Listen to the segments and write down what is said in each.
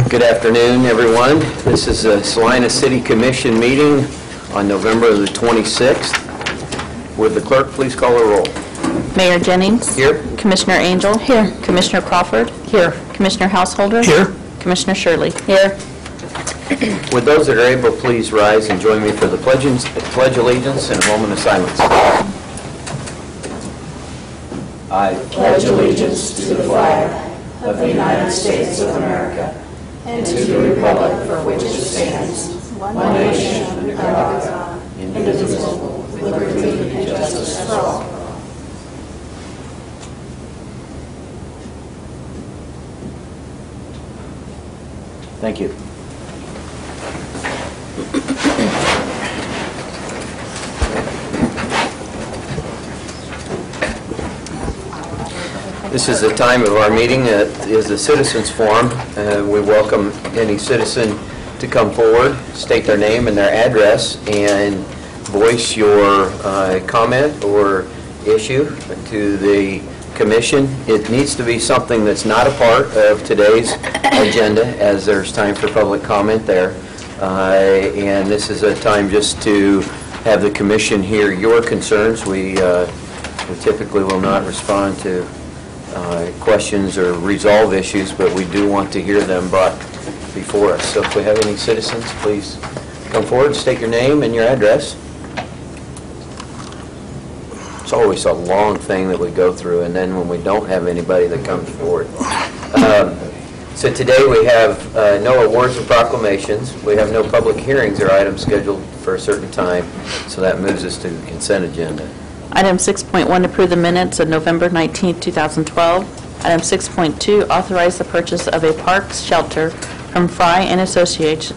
Good afternoon, everyone. This is a Salina City Commission meeting on November the 26th. Would the clerk please call the roll? Mayor Jennings. Here. Commissioner Angel. Here. Commissioner Crawford. Here. Commissioner Householder. Here. Commissioner Shirley. Here. Would those that are able please rise and join me for the pledge allegiance and a moment of silence. I pledge allegiance to the flag of the United States of America and to the republic for which it stands, one nation under God, indivisible, with liberty and justice for all. Thank you. This is the time of our meeting. It is the Citizens Forum. We welcome any citizen to come forward, state their name and their address, and voice your comment or issue to the Commission. It needs to be something that's not a part of today's agenda, as there's time for public comment there. And this is a time just to have the Commission hear your concerns. We typically will not respond to questions or resolve issues, but we do want to hear them brought before us. So if we have any citizens, please come forward, state your name and your address. It's always a long thing that we go through, and then when we don't have anybody that comes forward. So today we have no awards or proclamations. We have no public hearings or items scheduled for a certain time, so that moves us to the consent agenda. Item 6.1, approve the minutes of November 19, 2012. Item 6.2, authorize the purchase of a park shelter from Fry and Associates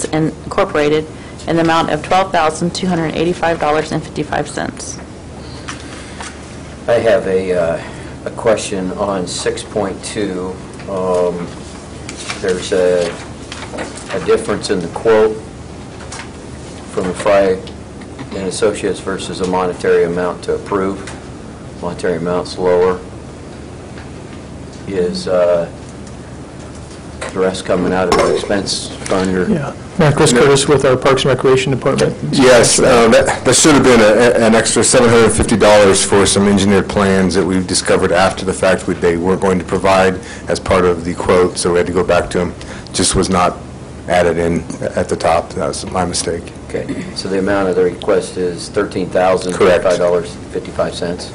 Incorporated in the amount of $12,285.55. I have a question on 6.2. There's a difference in the quote from the Fry and Associates versus a monetary amount to approve. Monetary amount's lower. Is the rest coming out of the expense fund? Or Yeah. Chris Curtis with our Parks and Recreation Department. Yes, that should have been an extra $750 for some engineered plans that we discovered after the fact they weren't going to provide as part of the quote, so we had to go back to them. Just was not added in at the top. That was my mistake. Okay, so the amount of the request is $13,055.55.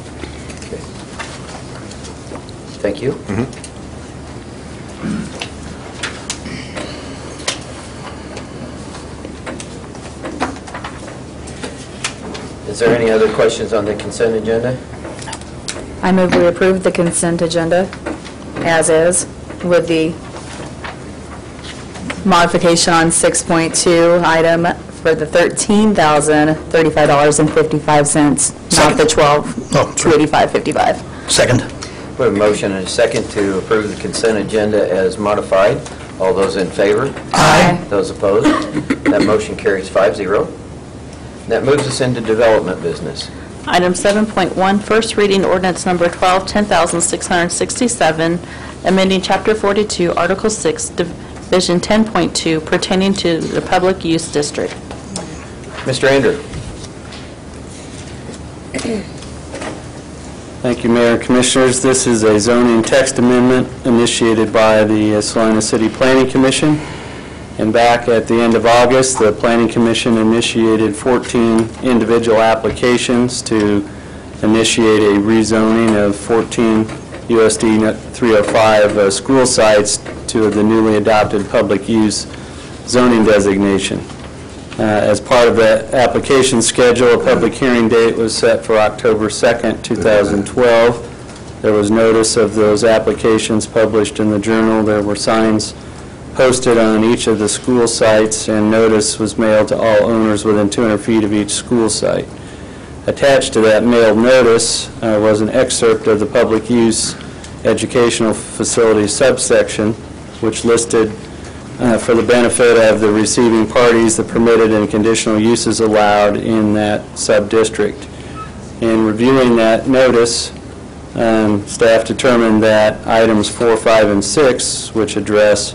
Okay. Thank you. Mm-hmm. Is there any other questions on the consent agenda? I move we approve the consent agenda as is with the modification on 6.2 item for the $13,035.55, not the $12,285.55. Second. We have a motion and a second to approve the consent agenda as modified. All those in favor? Aye. Those opposed? That motion carries 5-0. That moves us into development business. Item 7.1, first reading ordinance number 1010667, amending Chapter 42, Article 6, Division 10.2, pertaining to the public use district. Mr. Andrew. Thank you, Mayor and Commissioners. This is a zoning text amendment initiated by the Salina City Planning Commission. And back at the end of August, the Planning Commission initiated 14 individual applications to initiate a rezoning of 14 USD 305 school sites to the newly adopted public use zoning designation. As part of that application schedule, a public hearing date was set for October 2nd, 2012. There was notice of those applications published in the Journal. There were signs posted on each of the school sites, and notice was mailed to all owners within 200 feet of each school site. Attached to that mailed notice was an excerpt of the public use educational facilities subsection, which listed for the benefit of the receiving parties the permitted and conditional uses allowed in that sub-district. In reviewing that notice, staff determined that items 4, 5, and 6, which address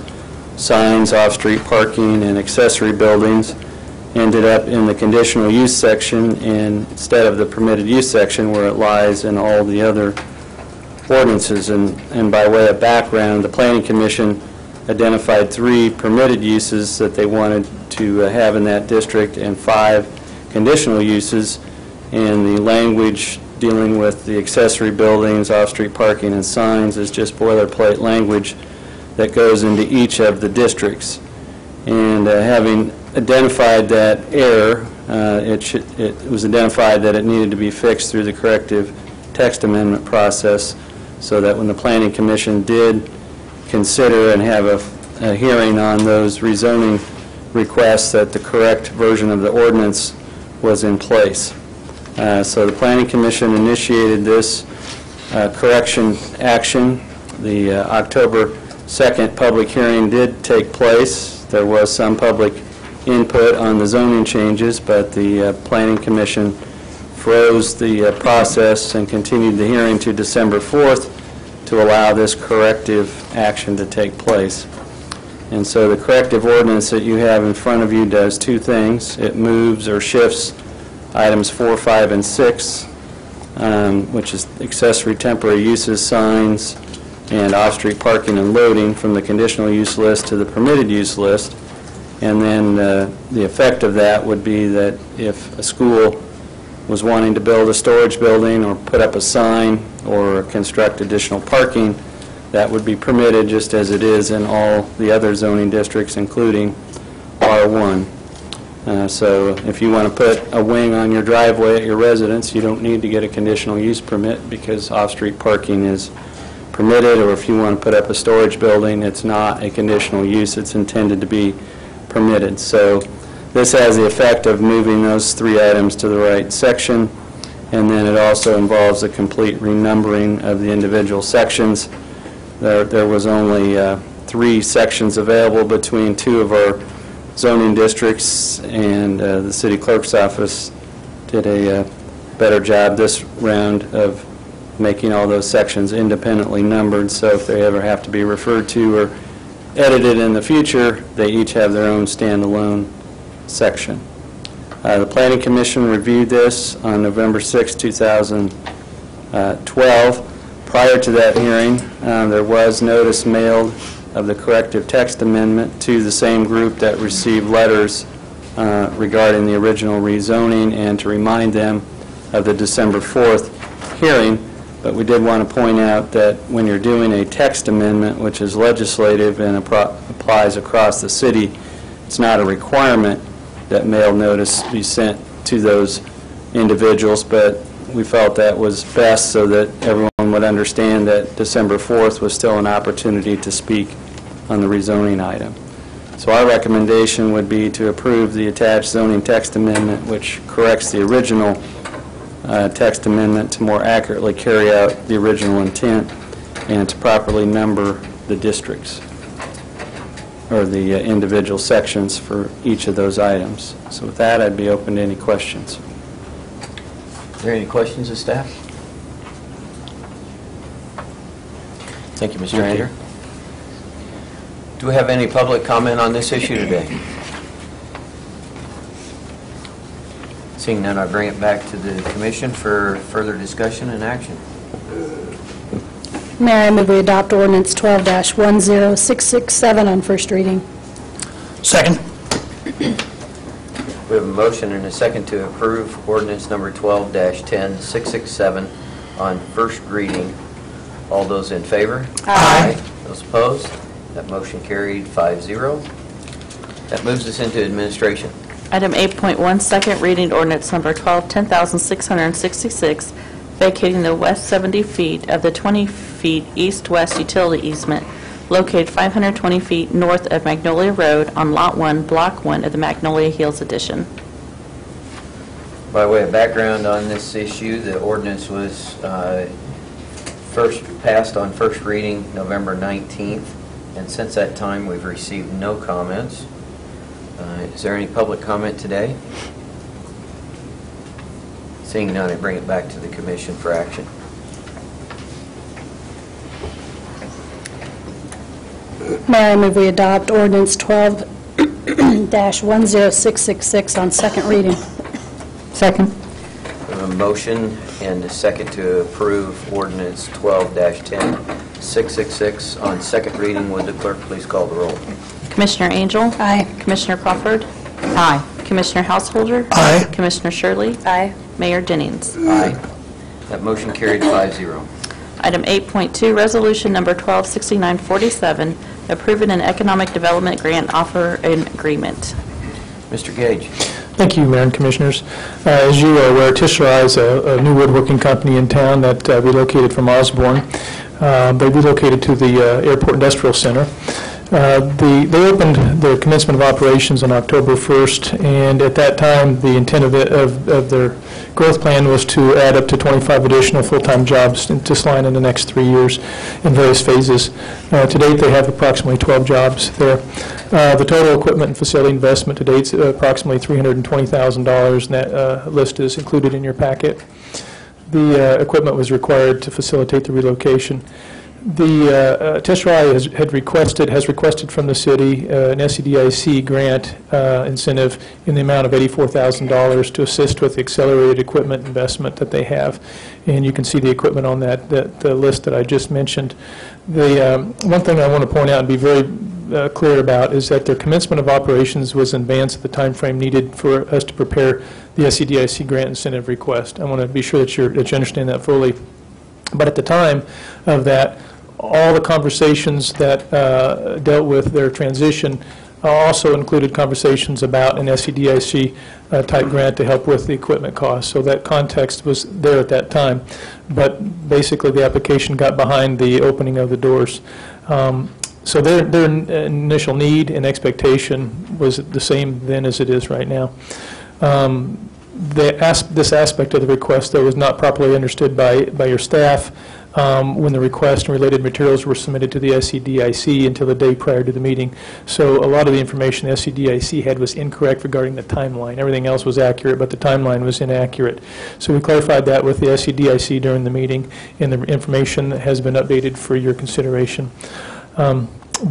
signs, off-street parking, and accessory buildings, ended up in the conditional use section instead of the permitted use section where it lies in all the other ordinances. And by way of background, the Planning Commission identified 3 permitted uses that they wanted to have in that district and 5 conditional uses, and the language dealing with the accessory buildings, off-street parking, and signs is just boilerplate language that goes into each of the districts. And having identified that error, it was identified that it needed to be fixed through the corrective text amendment process, so that when the Planning Commission did consider and have a hearing on those rezoning requests, that the correct version of the ordinance was in place. So the Planning Commission initiated this correction action. The October 2nd public hearing did take place. There was some public input on the zoning changes, but the Planning Commission froze the process and continued the hearing to December 4th to allow this corrective action to take place. And so the corrective ordinance that you have in front of you does 2 things. It moves or shifts items 4, 5, and 6, which is accessory temporary uses, signs, and off-street parking and loading, from the conditional use list to the permitted use list. And then the effect of that would be that if a school was wanting to build a storage building or put up a sign or construct additional parking, that would be permitted just as it is in all the other zoning districts, including R1. So if you want to put a wing on your driveway at your residence, you don't need to get a conditional use permit because off-street parking is permitted. Or if you want to put up a storage building, it's not a conditional use. It's intended to be permitted. So this has the effect of moving those 3 items to the right section, and then it also involves a complete renumbering of the individual sections. There was only 3 sections available between 2 of our zoning districts, and the city clerk's office did a better job this round of making all those sections independently numbered, so if they ever have to be referred to or edited in the future, they each have their own standalone section. The Planning Commission reviewed this on November 6, 2012. Prior to that hearing, there was notice mailed of the corrective text amendment to the same group that received letters regarding the original rezoning, and to remind them of the December 4th hearing. But we did want to point out that when you're doing a text amendment, which is legislative and applies across the city, it's not a requirement that mail notice be sent to those individuals, but we felt that was best so that everyone would understand that December 4th was still an opportunity to speak on the rezoning item. So our recommendation would be to approve the attached zoning text amendment, which corrects the original text amendment to more accurately carry out the original intent and to properly number the districts or the individual sections for each of those items. So with that, I'd be open to any questions. Are there any questions of staff? Thank you, Mr. Rander. Do we have any public comment on this issue today? Seeing none, I bring it back to the commission for further discussion and action. Mayor, I move we adopt ordinance 12-10667 on first reading. Second. We have a motion and a second to approve ordinance number 12-10667 on first reading. All those in favor? Aye. Those opposed? That motion carried 5-0. That moves us into administration. Item 8.1, second reading ordinance number 10,666, vacating the west 70 feet of the 20 feet east-west utility easement located 520 feet north of Magnolia Road on Lot 1, Block 1 of the Magnolia Hills Addition. By way of background on this issue, the ordinance was first passed on first reading November 19th, and since that time we've received no comments. Is there any public comment today? Seeing none, I bring it back to the commission for action. Mayor, I move we adopt ordinance 12-10666 on second reading. Second. A motion and a second to approve ordinance 12-10666 on second reading. Would the clerk please call the roll? Commissioner Angel? Aye. Commissioner Crawford? Aye. Commissioner Householder? Aye. Commissioner Shirley? Aye. Mayor Jennings. Aye. That motion carried 5-0. Item 8.2, resolution number 126947, approving an economic development grant offer and agreement. Mr. Gage. Thank you, Mayor and Commissioners. As you are aware, Tishra is a new woodworking company in town that relocated from Osborne. They relocated to the Airport Industrial Center. They opened their commencement of operations on October 1st, and at that time, the intent of their growth plan was to add up to 25 additional full-time jobs to Salina in the next 3 years in various phases. To date, they have approximately 12 jobs there. The total equipment and facility investment to date is approximately $320,000, and that list is included in your packet. The equipment was required to facilitate the relocation. The Tishra has requested from the city an SCDIC grant incentive in the amount of $84,000 to assist with the accelerated equipment investment that they have. And you can see the equipment on that list that I just mentioned. The one thing I want to point out and be very clear about is that their commencement of operations was in advance of the time frame needed for us to prepare the SCDIC grant incentive request. I want to be sure that you understand that fully. But at the time of that, all the conversations that dealt with their transition also included conversations about an SCDIC type grant to help with the equipment costs. So that context was there at that time. But basically, the application got behind the opening of the doors. So their initial need and expectation was the same then as it is right now. This aspect of the request, though, was not properly understood by your staff when the request and related materials were submitted to the SCDIC until the day prior to the meeting. So a lot of the information the SCDIC had was incorrect regarding the timeline. Everything else was accurate, but the timeline was inaccurate. So we clarified that with the SCDIC during the meeting, and the information has been updated for your consideration.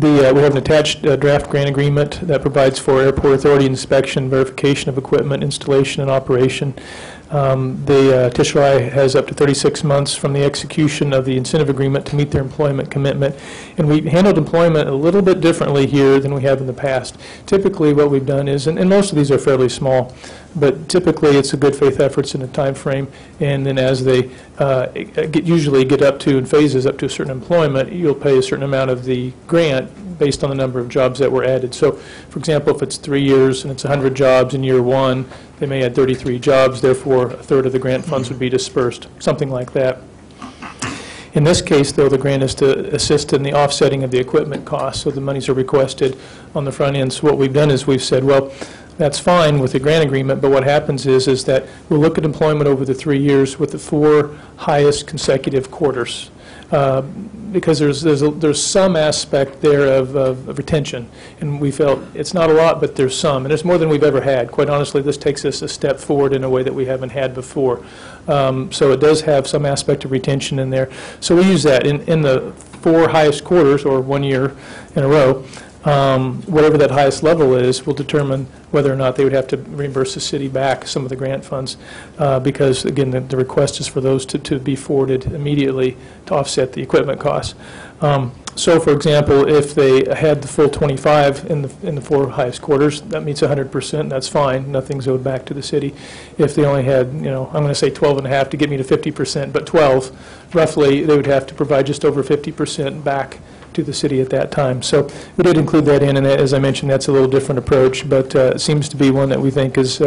We have an attached draft grant agreement that provides for airport authority inspection, verification of equipment, installation, and operation. The Tishra has up to 36 months from the execution of the incentive agreement to meet their employment commitment. And we handled employment a little bit differently here than we have in the past. Typically what we've done is, and most of these are fairly small, but typically it's a good faith efforts in a time frame, and then as they usually get up to, in phases up to a certain employment, you'll pay a certain amount of the grant based on the number of jobs that were added. So, for example, if it's 3 years and it's 100 jobs in year one, they may add 33 jobs, therefore a third of the grant funds would be dispersed, something like that. In this case, though, the grant is to assist in the offsetting of the equipment costs, so the monies are requested on the front end. So what we've done is we've said, well, that's fine with the grant agreement, but what happens is that we'll look at employment over the 3 years with the 4 highest consecutive quarters. Because there's some aspect there of retention, and we felt it's not a lot, but there's some, and it's more than we've ever had. Quite honestly, this takes us a step forward in a way that we haven't had before. So it does have some aspect of retention in there. So we use that in the 4 highest quarters, or 1 year in a row. Whatever that highest level is will determine whether or not they would have to reimburse the city back some of the grant funds, because, again, the request is for those to be forwarded immediately to offset the equipment costs. So, for example, if they had the full 25 in the 4 highest quarters, that meets 100%. That's fine. Nothing's owed back to the city. If they only had, I'm going to say 12.5 to get me to 50%, but 12, roughly, they would have to provide just over 50% back to the city at that time. So we did include that in, and as I mentioned, that's a little different approach, but it seems to be one that we think is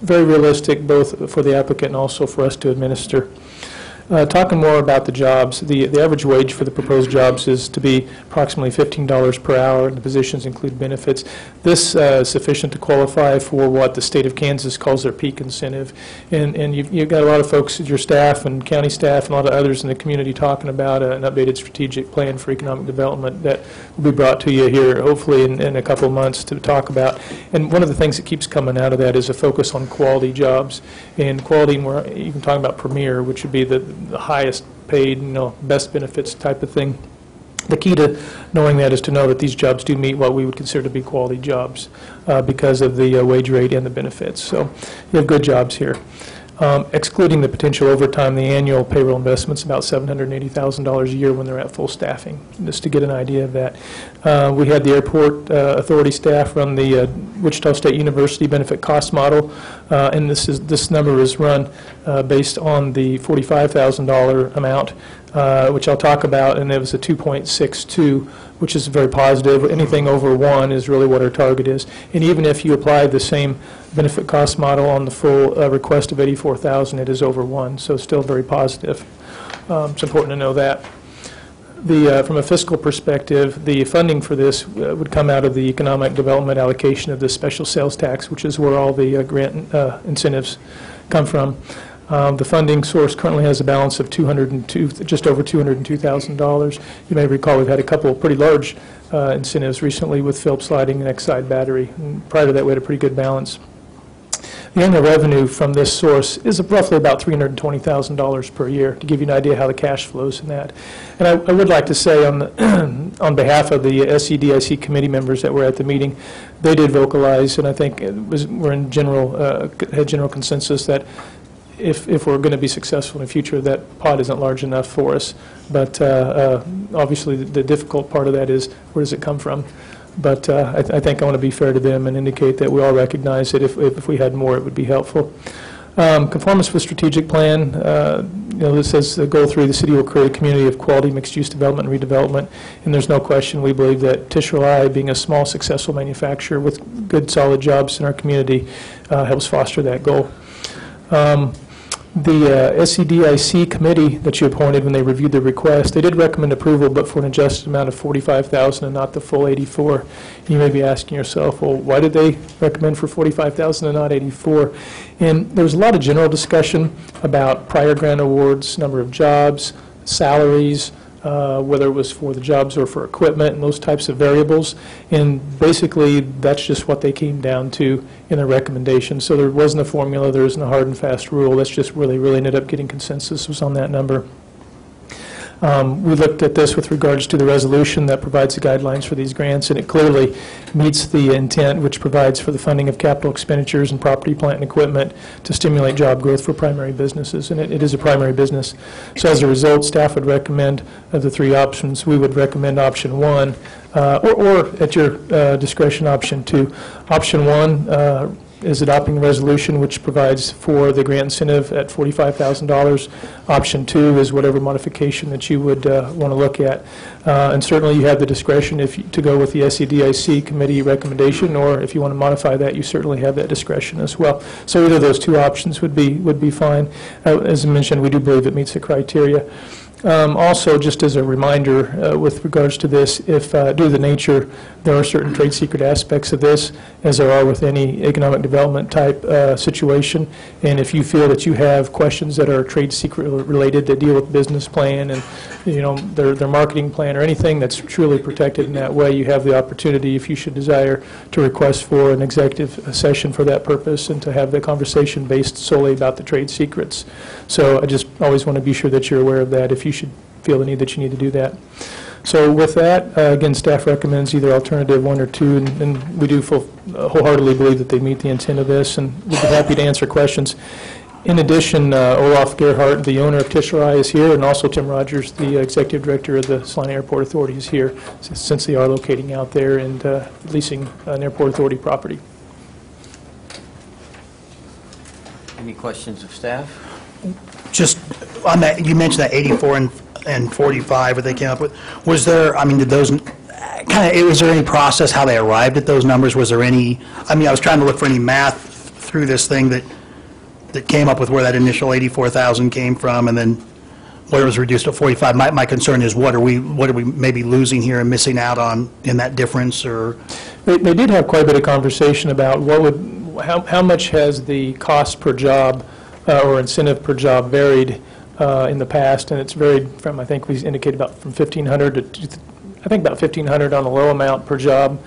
very realistic, both for the applicant and also for us to administer. Talking more about the jobs, the average wage for the proposed jobs is to be approximately $15 per hour, and the positions include benefits. This is sufficient to qualify for what the state of Kansas calls their peak incentive. And you've got a lot of folks, your staff and county staff and a lot of others in the community talking about an updated strategic plan for economic development that will be brought to you here hopefully in a couple of months to talk about. And one of the things that keeps coming out of that is a focus on quality jobs. And quality, and we're even talking about premier, which would be the highest paid, best benefits type of thing. The key to knowing that is to know that these jobs do meet what we would consider to be quality jobs because of the wage rate and the benefits. So you have good jobs here. Excluding the potential overtime, the annual payroll investment's about $780,000 a year when they're at full staffing, just to get an idea of that. We had the airport authority staff run the Wichita State University benefit cost model, and this number is run based on the $45,000 amount, which I'll talk about, and it was a 2.62, which is very positive. Anything over 1 is really what our target is. And even if you apply the same benefit cost model on the full request of $84,000, it is over 1, so still very positive. It's important to know that. From a fiscal perspective, the funding for this would come out of the economic development allocation of the special sales tax, which is where all the grant incentives come from. The funding source currently has a balance of just over $202,000. You may recall we've had a couple of pretty large incentives recently with Phillips Lighting and Exide Battery. And prior to that, we had a pretty good balance. The annual revenue from this source is roughly about $320,000 per year, to give you an idea how the cash flows in that. And I would like to say on behalf of the SCDIC committee members that were at the meeting, they did vocalize, and I think we're in had general consensus that if we're going to be successful in the future, that pot isn't large enough for us. But obviously the difficult part of that is, where does it come from? But I think I want to be fair to them and indicate that we all recognize that if we had more, it would be helpful. Conformance with strategic plan, this says the goal 3, the city will create a community of quality mixed-use development and redevelopment. And there's no question we believe that Tishrelai, being a small, successful manufacturer with good, solid jobs in our community, helps foster that goal. The SCDIC committee that you appointed when they reviewed the request, they did recommend approval, but for an adjusted amount of $45,000 and not the full $84,000. You may be asking yourself, well, why did they recommend for $45,000 and not $84,000? And there was a lot of general discussion about prior grant awards, number of jobs, salaries, whether it was for the jobs or for equipment and those types of variables. And basically, that's just what they came down to in their recommendation. So there wasn't a formula, there isn't a hard and fast rule. That's just where they really ended up getting consensus was on that number. We looked at this with regards to the resolution that provides the guidelines for these grants, and it clearly meets the intent, which provides for the funding of capital expenditures and property, plant, and equipment to stimulate job growth for primary businesses, and it is a primary business. So as a result, staff would recommend of the 3 options, we would recommend option 1, or at your discretion, option 2. Option 1 is adopting a resolution which provides for the grant incentive at $45,000. Option 2 is whatever modification that you would want to look at. And certainly you have the discretion to go with the SCDIC committee recommendation, or if you want to modify that, you certainly have that discretion as well. So either of those 2 options would be fine. As I mentioned, we do believe it meets the criteria. Also, just as a reminder with regards to this, if due to the nature, there are certain trade secret aspects of this, as there are with any economic development type situation, and if you feel that you have questions that are trade secret related that deal with business plan and their marketing plan or anything that's truly protected in that way, you have the opportunity, if you should desire, to request for an executive session for that purpose and to have the conversation based solely about the trade secrets. So I just always want to be sure that you're aware of that if you should feel the need that you need to do that. So with that, again, staff recommends either alternative 1 or 2, and we do wholeheartedly believe that they meet the intent of this, and we'd be happy to answer questions. In addition, Olaf Gerhardt, the owner of Tishrelai, is here, and also Tim Rogers, the executive director of the Salina Airport Authority, is here, since they are locating out there and leasing an airport authority property. Any questions of staff? Just on that, you mentioned that 84 and 45 that they came up with. Was there, did those was there any process how they arrived at those numbers? Was there any, I was trying to look for any math through this thing that came up with where that initial 84,000 came from, and then where it was reduced to 45. My concern is what are we maybe losing here and missing out on in that difference? Or they did have quite a bit of conversation about how much has the cost per job or incentive per job varied in the past, and it's varied from, I think we indicated about from 1,500 to I think about 1,500 on a low amount per job,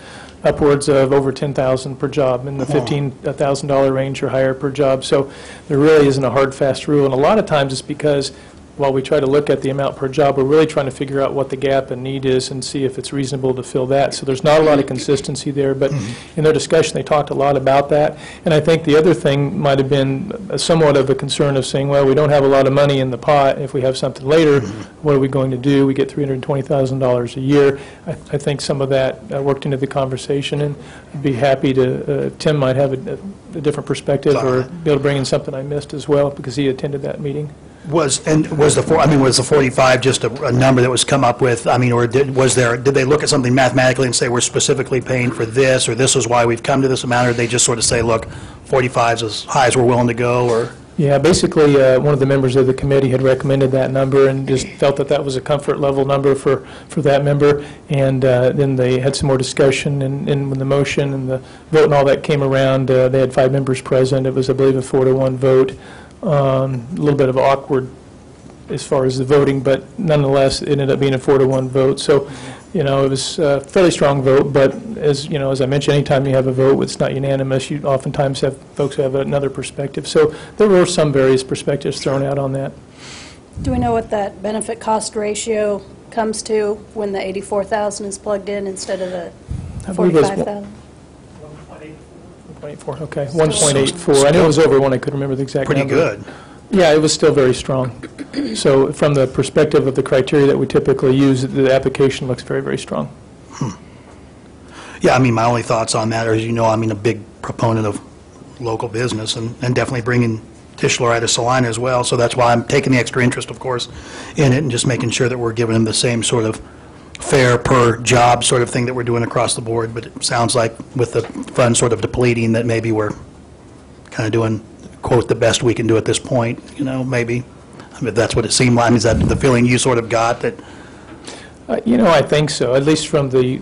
upwards of over 10,000 per job in the $15,000 range or higher per job. So there really isn't a hard, fast rule, and a lot of times it's because while we try to look at the amount per job, we're really trying to figure out what the gap and need is and see if it's reasonable to fill that. So there's not a lot of consistency there, but in their discussion, they talked a lot about that. And I think the other thing might have been somewhat of a concern of saying, well, we don't have a lot of money in the pot. If we have something later, what are we going to do? We get $320,000 a year. I think some of that worked into the conversation, and I'd be happy to, Tim might have a different perspective or be able to bring in something I missed as well, because he attended that meeting. Was the 45 just a number that was come up with, I mean, or did they look at something mathematically and say, we're specifically paying for this, or this is why we've come to this amount, or did they just sort of say, look, 45 is as high as we're willing to go, or? Yeah, basically, one of the members of the committee had recommended that number and just felt that that was a comfort level number for that member, and then they had some more discussion, and when the motion and the vote and all that came around, they had 5 members present. It was, I believe, a 4-to-1 vote. A little bit of awkward as far as the voting, but nonetheless, it ended up being a 4-to-1 vote. So, you know, it was a fairly strong vote, but as you know, as I mentioned, anytime you have a vote, it's not unanimous. You oftentimes have folks who have another perspective. So there were some various perspectives thrown out on that. Do we know what that benefit cost ratio comes to when the 84,000 is plugged in instead of the 45,000? 1.84, okay, 1.84. I knew it was over one, I couldn't remember the exact number. Pretty good. Yeah, it was still very strong. So from the perspective of the criteria that we typically use, the application looks very, very strong. Yeah, I mean, my only thoughts on that are, as you know, I mean, a big proponent of local business and definitely bringing Tischler out of Salina as well, so that's why I'm taking the extra interest, of course, in it and just making sure that we're giving them the same sort of fair per job sort of thing that we're doing across the board, but it sounds like with the fund sort of depleting that maybe we're kind of doing, quote, the best we can do at this point, you know, maybe. I mean, that's what it seemed like. Is that the feeling you sort of got that? You know, I think so, at least from the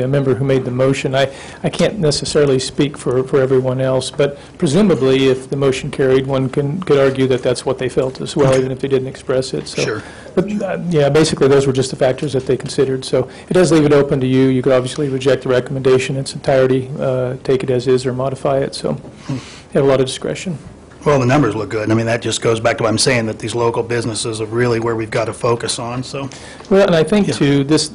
member who made the motion. I can't necessarily speak for everyone else, but presumably if the motion carried, one could argue that that's what they felt as well, even if they didn't express it. So, sure. But, yeah, basically those were just the factors that they considered. So it does leave it open to you. You could obviously reject the recommendation in its entirety, take it as is, or modify it. So you have a lot of discretion. Well, the numbers look good. I mean, that just goes back to what I'm saying, that these local businesses are really where we've got to focus on, so. Well, and I think, too, this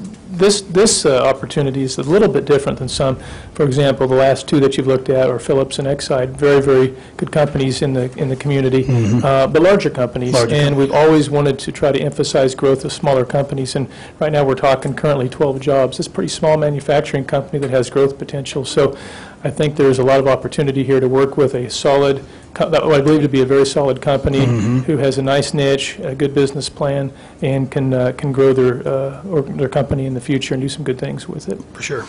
opportunity is a little bit different than some. For example, the last 2 that you've looked at are Phillips and Exide, very, very good companies in the community, but larger companies. And we've always wanted to try to emphasize growth of smaller companies, and right now we're talking currently 12 jobs. It's a pretty small manufacturing company that has growth potential. So I think there's a lot of opportunity here to work with a solid, what I believe to be a very solid company who has a nice niche, a good business plan, and can grow their company in the future and do some good things with it. For sure.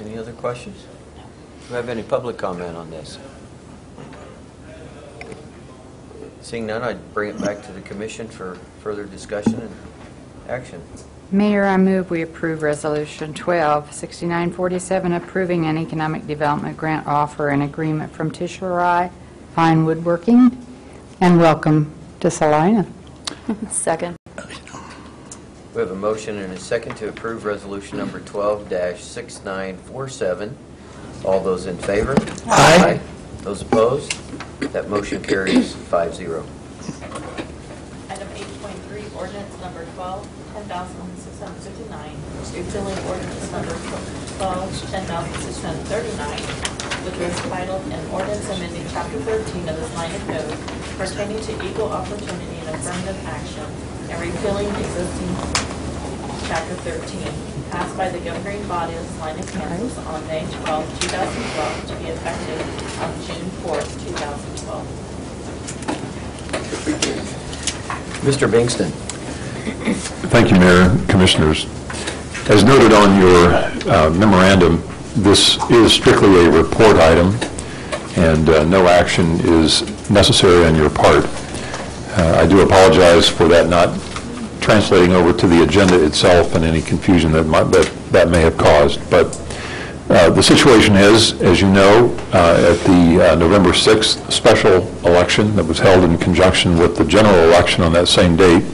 Any other questions? Do you have any public comment on this? Seeing none, I'd bring it back to the commission for further discussion and action. Mayor, I move we approve Resolution 12-6947, approving an economic development grant offer and agreement from Tischler Fine Woodworking, and welcome to Salina. Second. We have a motion and a second to approve resolution number 12-6947. All those in favor? Aye. Those opposed? That motion carries 5-0. Item 8.3, ordinance number 10,659, repealing ordinance number 10,639, which was titled an ordinance amending Chapter 13 of the Salina Code pertaining to equal opportunity and affirmative action and repealing existing Chapter 13, passed by the governing body of Salina, Kansas on May 12, 2012, to be effective on June 4, 2012. Mr. Bingston. Thank you, Mayor and Commissioners. As noted on your memorandum, this is strictly a report item, and no action is necessary on your part. I do apologize for that not translating over to the agenda itself and any confusion that may have caused. But the situation is, as you know, at the November 6th special election that was held in conjunction with the general election on that same date,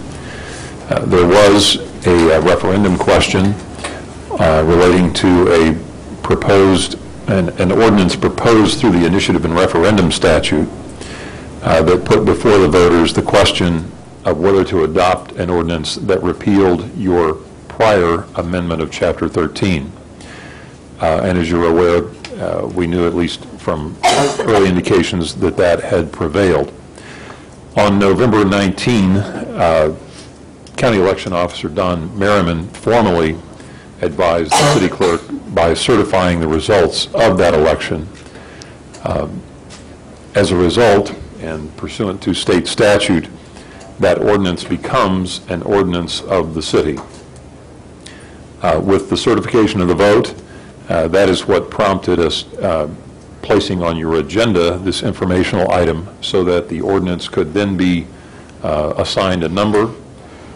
there was a referendum question relating to an ordinance proposed through the initiative and referendum statute that put before the voters the question of whether to adopt an ordinance that repealed your prior amendment of Chapter 13. And as you're aware, we knew at least from early indications that that had prevailed. On November 19, County Election Officer Don Merriman formally advised the city clerk by certifying the results of that election. As a result, and pursuant to state statute, that ordinance becomes an ordinance of the city. With the certification of the vote, that is what prompted us placing on your agenda this informational item so that the ordinance could then be assigned a number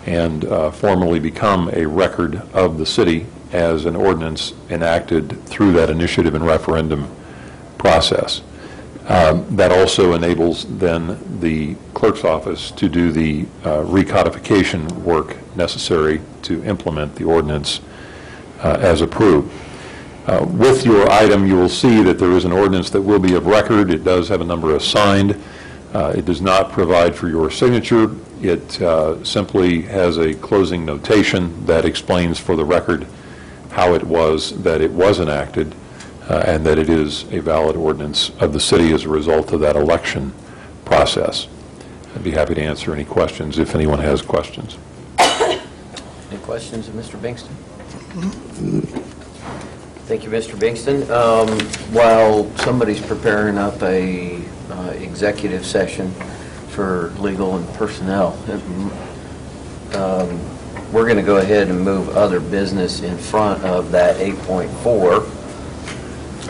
and formally become a record of the city as an ordinance enacted through that initiative and referendum process. That also enables then the clerk's office to do the recodification work necessary to implement the ordinance as approved. With your item, you will see that there is an ordinance that will be of record. It does have a number assigned. It does not provide for your signature. It simply has a closing notation that explains for the record how it was that it was enacted and that it is a valid ordinance of the city as a result of that election process. I'd be happy to answer any questions if anyone has questions. Any questions of Mr. Bingston? Thank you, Mr. Bingston. While somebody's preparing up a executive session for legal and personnel, we're going to go ahead and move other business in front of that 8.4.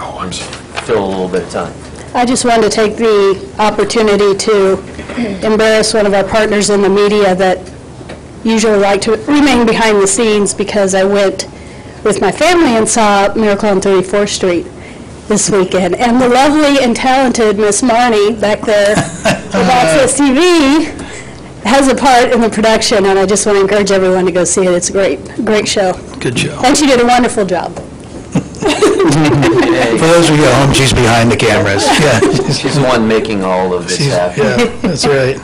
Oh, I'm sorry. Fill a little bit of time. I just wanted to take the opportunity to embarrass one of our partners in the media that usually like to remain behind the scenes, because I went with my family and saw Miracle on 34th Street this weekend. And the lovely and talented Miss Marnie back there with Access TV has a part in the production, and I just want to encourage everyone to go see it. It's a great show. Good show. And she did a wonderful job. For those of you at home, she's behind the cameras. Yeah. She's the one making all of this happen. Yeah, that's right.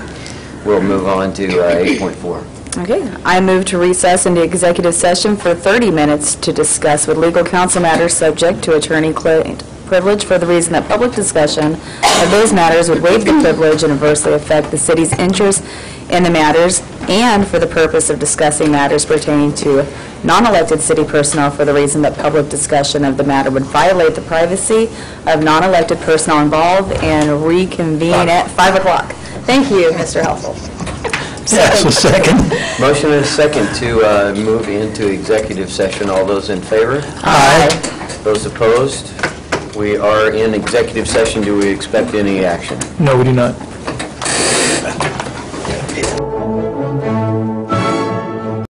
We'll move on to 8.4. Okay, I move to recess into executive session for 30 minutes to discuss with legal counsel matters subject to attorney-client privilege for the reason that public discussion of those matters would waive the privilege and adversely affect the city's interest in the matters, and for the purpose of discussing matters pertaining to non-elected city personnel for the reason that public discussion of the matter would violate the privacy of non-elected personnel involved, and reconvene at 5 o'clock. Thank you, Mr. Helsel. Yes, a second. Motion and a second to move into executive session. All those in favor? Aye. Those opposed? We are in executive session. Do we expect any action? No, we do not.